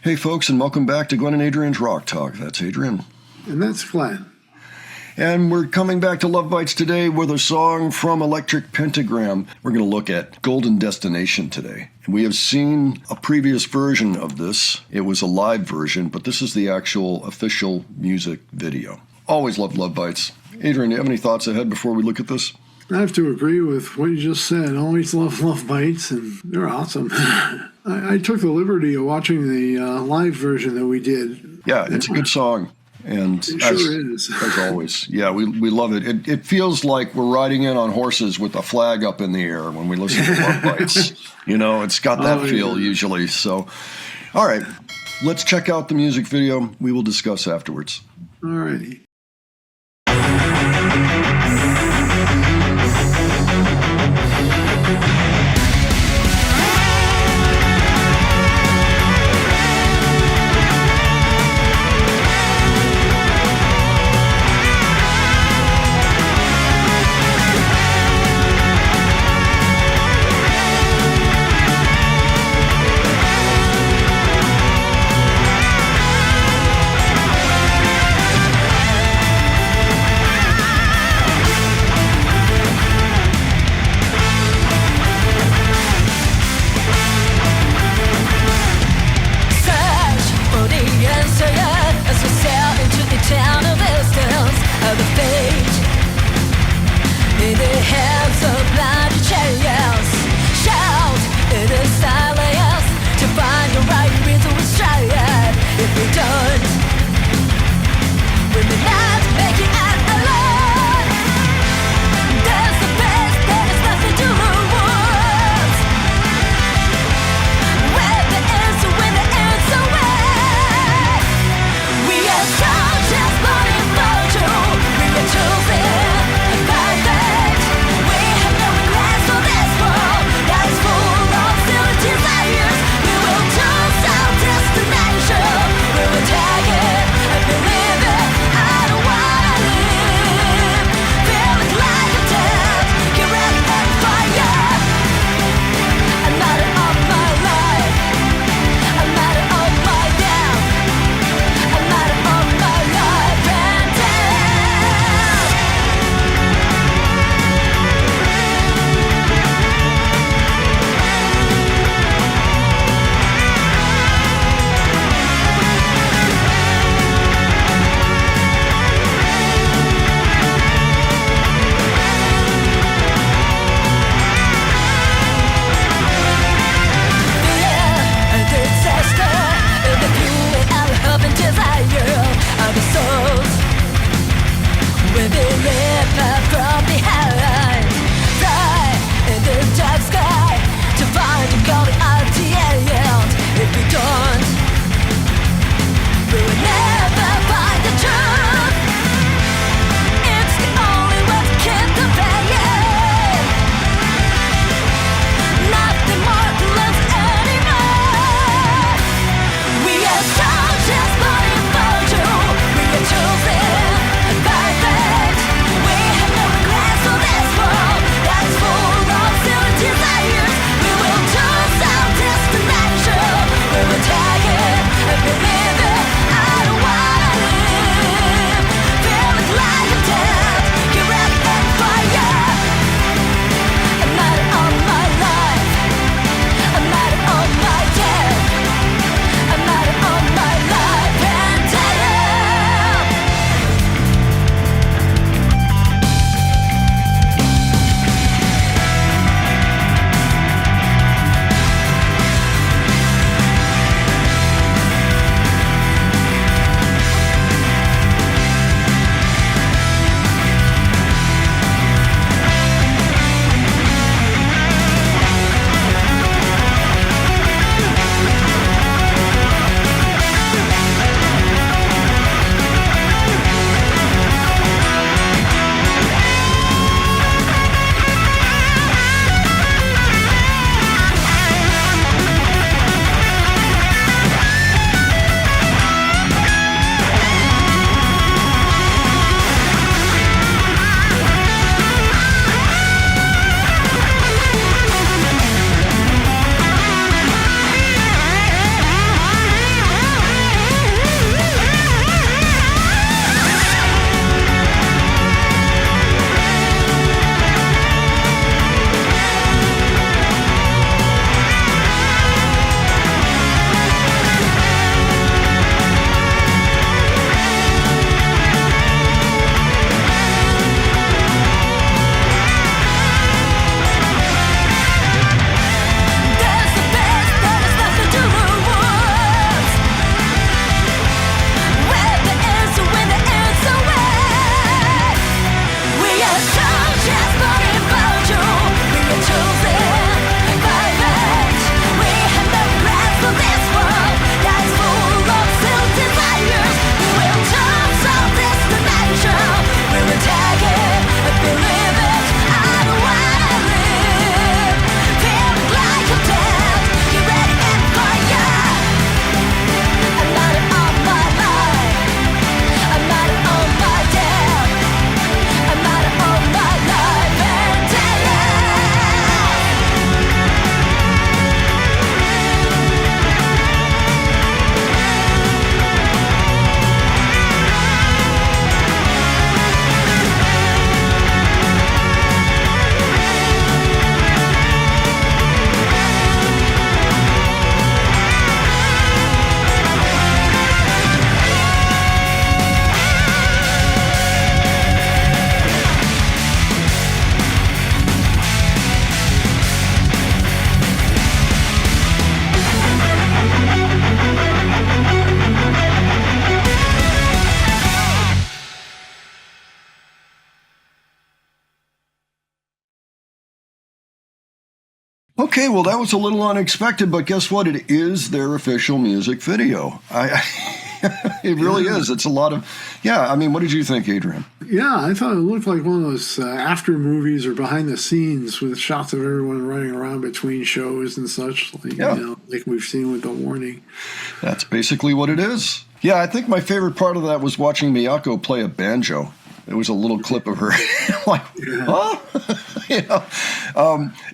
Hey folks, and welcome back to Glenn and Adrian's Rock Talk. That's Adrian. And that's Glenn. And we're coming back to Love Bites today with a song from Electric Pentagram. We're going to look at Golden Destination today. And we have seen a previous version of this. It was a live version, but this is the actual official music video. Always love Love Bites. Adrian, do you have any thoughts ahead before we look at this? I have to agree with what you just said. Always love bites, and they're awesome. I took the liberty of watching the live version that we did. Yeah, it's a good song. And it sure is. As always, yeah, we love it. It feels like we're riding in on horses with a flag up in the air when we listen to Love Bites. You know, it's got that feel usually. So, all right, let's check out the music video. We will discuss afterwards. All righty. Okay, well, that was a little unexpected, but guess what? It is their official music video. It really is. It's a lot of, I mean, what did you think, Adrian? Yeah, I thought it looked like one of those after movies or behind the scenes with shots of everyone running around between shows and such, like, like we've seen with The Warning. That's basically what it is. Yeah, I think my favorite part of that was watching Miyako play a banjo. There was a little clip of her, like, huh?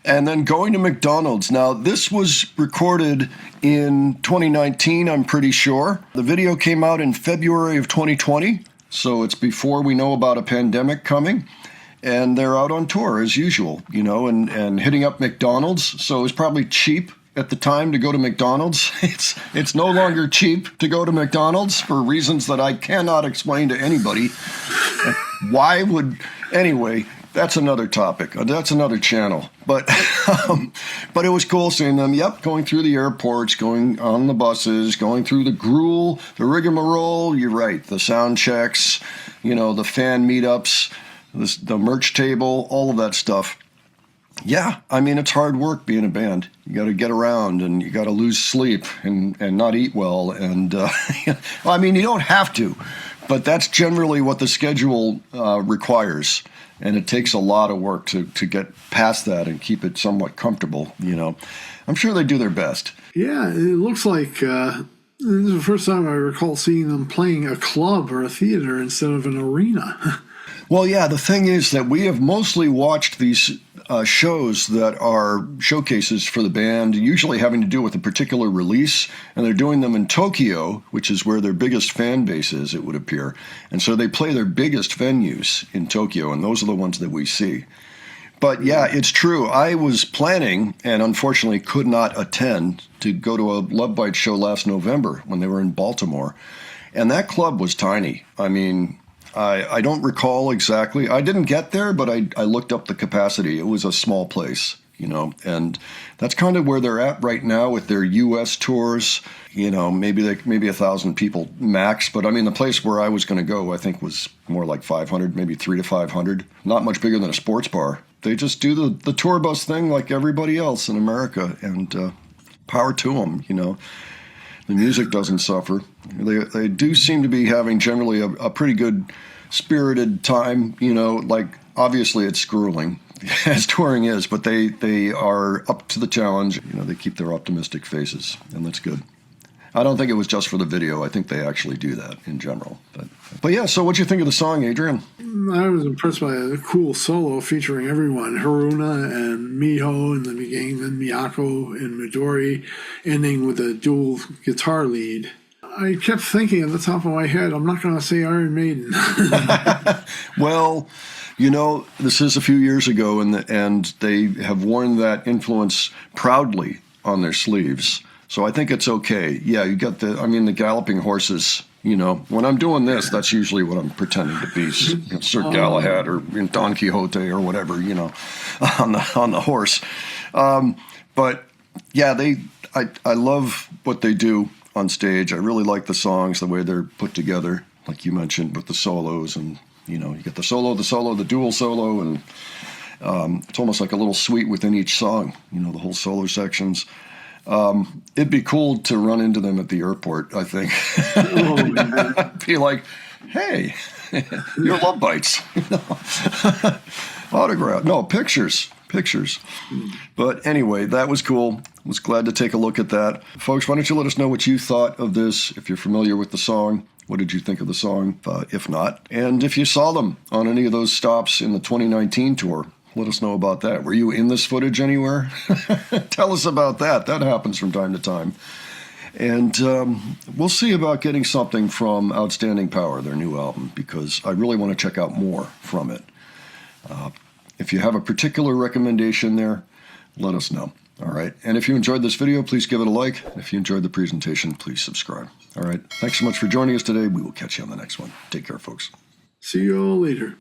And then going to McDonald's. Now, this was recorded in 2019, I'm pretty sure. The video came out in February of 2020, so it's before we know about a pandemic coming. And they're out on tour, as usual, and hitting up McDonald's. So it was probably cheap at the time to go to McDonald's. It's no longer cheap to go to McDonald's for reasons that I cannot explain to anybody. Why would... Anyway, that's another topic. That's another channel. But it was cool seeing them, going through the airports, going on the buses, going through the gruel, the rigmarole. You're right. The sound checks, the fan meetups, the merch table, all of that stuff. Yeah, I mean, it's hard work being a band. You got to get around, and you got to lose sleep and not eat well. And, I mean, you don't have to, but that's generally what the schedule requires. And it takes a lot of work to get past that and keep it somewhat comfortable, I'm sure they do their best. Yeah, it looks like this is the first time I recall seeing them playing a club or a theater instead of an arena. Well, yeah, the thing is that we have mostly watched these shows that are showcases for the band, usually having to do with a particular release, and they're doing them in Tokyo, which is where their biggest fan base is, it would appear. And so they play their biggest venues in Tokyo, and those are the ones that we see. But yeah, it's true. I was planning, and unfortunately could not attend, to go to a Love Bites show last November when they were in Baltimore. And that club was tiny. I mean, I don't recall exactly. I didn't get there, but I looked up the capacity. It was a small place, and that's kind of where they're at right now with their U.S. tours. Maybe 1,000 people max. But I mean, the place where I was going to go, I think, was more like 500, maybe 300 to 500. Not much bigger than a sports bar. They just do the tour bus thing like everybody else in America, and power to them, The music doesn't suffer. They do seem to be having generally a pretty good spirited time, like obviously it's grueling as touring is, but they are up to the challenge. They keep their optimistic faces, and that's good. I don't think it was just for the video. I think they actually do that in general. But yeah, so what'd you think of the song, Adrian? I was impressed by the cool solo featuring everyone. Haruna and Miho in the beginning, then Miyako and Midori, ending with a dual guitar lead. I kept thinking at the top of my head, I'm not going to say Iron Maiden. Well, this is a few years ago, and they have worn that influence proudly on their sleeves. So I think it's okay. Yeah, you got the galloping horses. When I'm doing this, that's usually what I'm pretending to be, Sir Galahad or Don Quixote or whatever, on the horse. But yeah, I love what they do on stage. I really like the songs, the way they're put together, like you mentioned, with the solos, and you get the solo, the dual solo, and it's almost like a little suite within each song. The whole solo sections. It'd be cool to run into them at the airport, I think. Oh, man. Be like, hey, your Love Bites. Autograph. No, pictures. But anyway, that was cool. Was glad to take a look at that. Folks, why don't you let us know what you thought of this? If you're familiar with the song, what did you think of the song? If not, and if you saw them on any of those stops in the 2019 tour, let us know about that. Were you in this footage anywhere? Tell us about that. That happens from time to time. And we'll see about getting something from Outstanding Power, their new album, because I really want to check out more from it. If you have a particular recommendation there, let us know. All right. And if you enjoyed this video, please give it a like. If you enjoyed the presentation, please subscribe. All right. Thanks so much for joining us today. We will catch you on the next one. Take care, folks. See you all later.